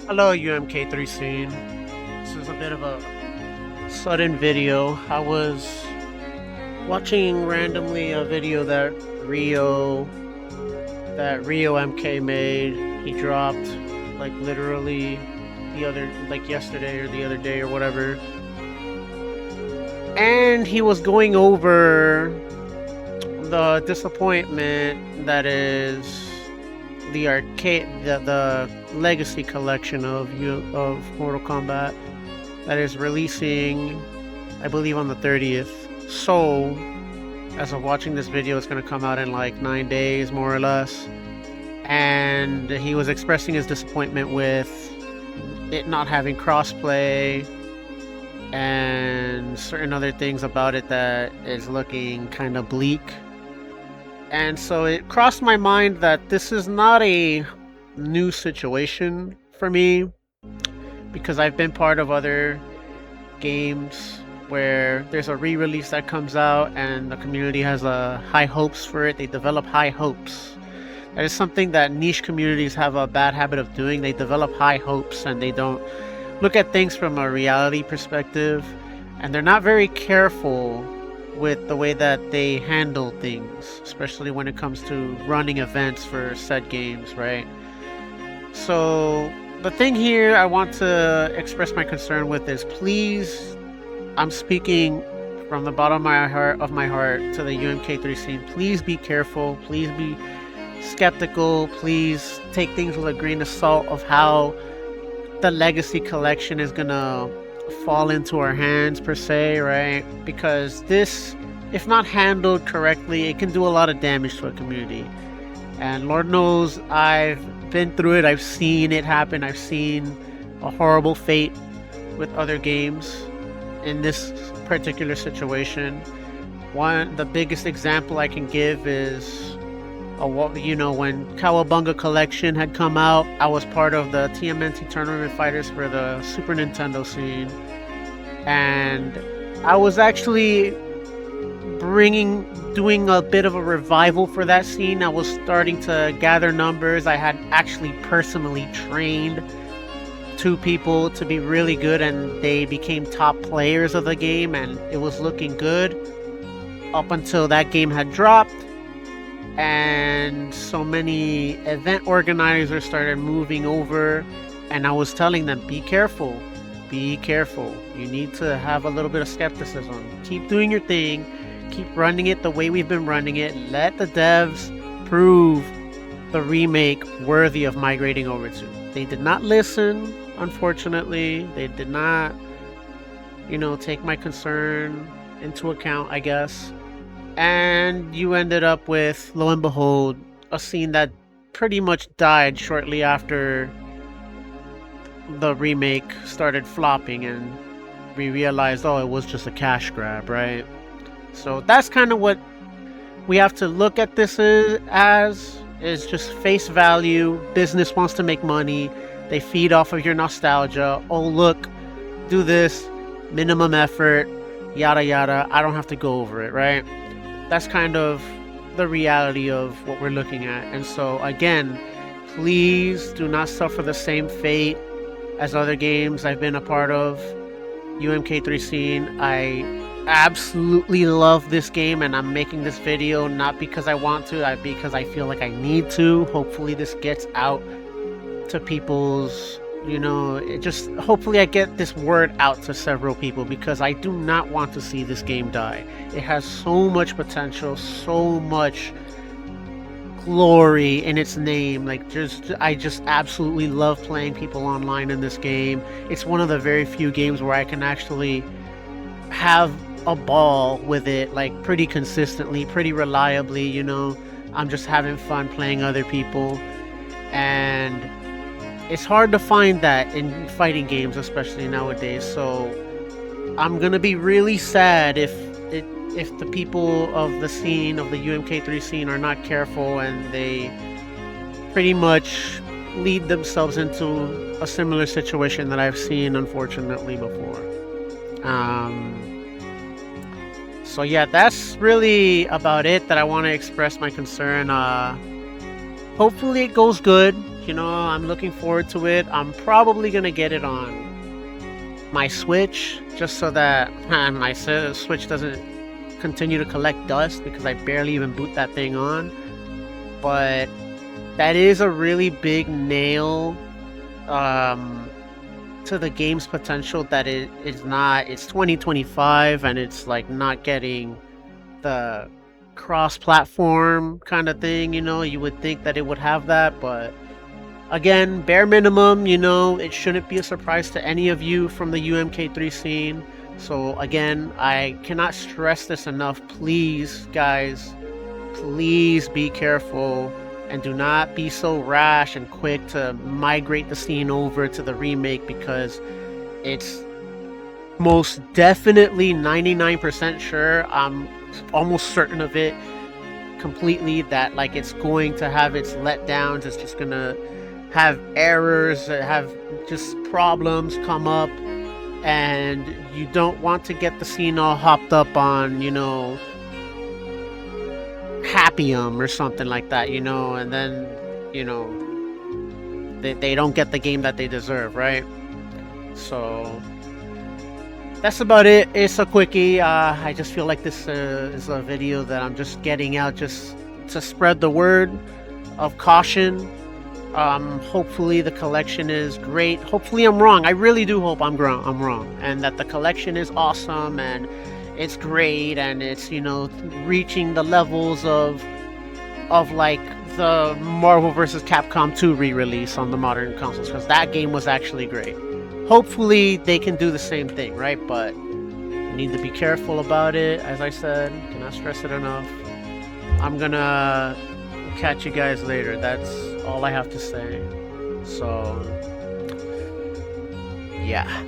Hello, UMK3 scene. This is a bit of a sudden video. I was watching randomly a video that Rio MK made. He dropped like literally yesterday or the other day or whatever. And he was going over the disappointment that is the legacy collection of Mortal Kombat that is releasing, I believe, on the 30th. So, as of watching this video, it's going to come out in like 9 days, more or less. And he was expressing his disappointment with it not having crossplay and certain other things about it that is looking kind of bleak. And so it crossed my mind that this is not a new situation for me, because I've been part of other games where there's a re-release that comes out and the community has high hopes for it. They develop high hopes. That is something that niche communities have a bad habit of doing. They develop high hopes and they don't look at things from a reality perspective, and they're not very careful with the way that they handle things, especially when it comes to running events for said games, right? So the thing here I want to express my concern with is, please, I'm speaking from the bottom of my heart to the UMK3 scene. Please be careful. Please be skeptical. Please take things with a grain of salt of how the Legacy Collection is gonna fall into our hands, per se, right? Because this, if not handled correctly, it can do a lot of damage to a community. And Lord knows I've been through it. I've seen it happen. I've seen a horrible fate with other games in this particular situation. The biggest example I can give is when Cowabunga Collection had come out. I was part of the TMNT tournament fighters for the Super Nintendo scene, and I was actually doing a bit of a revival for that scene. I was starting to gather numbers. I had actually personally trained 2 people to be really good, and they became top players of the game, and it was looking good up until that game had dropped. And so many event organizers started moving over, and I was telling them, be careful, be careful. You need to have a little bit of skepticism. Keep doing your thing, keep running it the way we've been running it. Let the devs prove the remake worthy of migrating over to. They did not listen, unfortunately. They did not, take my concern into account, I guess. And you ended up with, lo and behold, a scene that pretty much died shortly after the remake started flopping, and we realized, oh, it was just a cash grab, right? So that's kind of what we have to look at this as, is just face value. Business wants to make money. They feed off of your nostalgia. Oh, look, do this, minimum effort, yada yada. I don't have to go over it, right? That's kind of the reality of what we're looking at. And so again, please do not suffer the same fate as other games I've been a part of. UMK3 scene, I absolutely love this game, and I'm making this video not because I want to, because I feel like I need to. Hopefully this gets out to people's, hopefully I get this word out to several people, because I do not want to see this game die. It has so much potential, so much glory in its name. I just absolutely love playing people online in this game. It's one of the very few games where I can actually have a ball with it, like pretty consistently, pretty reliably. I'm just having fun playing other people, and it's hard to find that in fighting games, especially nowadays. So I'm gonna be really sad if the people of the scene, of the UMK3 scene, are not careful and they pretty much lead themselves into a similar situation that I've seen, unfortunately, before. So yeah, that's really about it that I want to express my concern. hopefully it goes good. You know, I'm looking forward to it. I'm probably gonna get it on my Switch just so that my Switch doesn't continue to collect dust, because I barely even boot that thing on. But that is a really big nail to the game's potential, that it is not, it's 2025 and it's like not getting the cross-platform kind of thing. You know, you would think that it would have that, but again, bare minimum, you know, it shouldn't be a surprise to any of you from the UMK3 scene. So again, I cannot stress this enough. Please, guys, please be careful and do not be so rash and quick to migrate the scene over to the remake, because it's most definitely 99% sure, I'm almost certain of it completely, that like it's going to have its letdowns. It's just gonna have errors, have just problems come up, and you don't want to get the scene all hopped up on, you know, Happium or something like that, you know, and then, you know, they don't get the game that they deserve, right? So that's about it. It's a quickie. I just feel like this is a video that I'm just getting out just to spread the word of caution. Hopefully the collection is great. Hopefully I'm wrong. I really do hope I'm wrong, and that the collection is awesome and it's great, and it's, you know, reaching the levels of like the Marvel vs. Capcom 2 re-release on the modern consoles, because that game was actually great. Hopefully they can do the same thing, right? But you need to be careful about it. As I said, cannot stress it enough. I'm gonna catch you guys later. That's all I have to say. So yeah.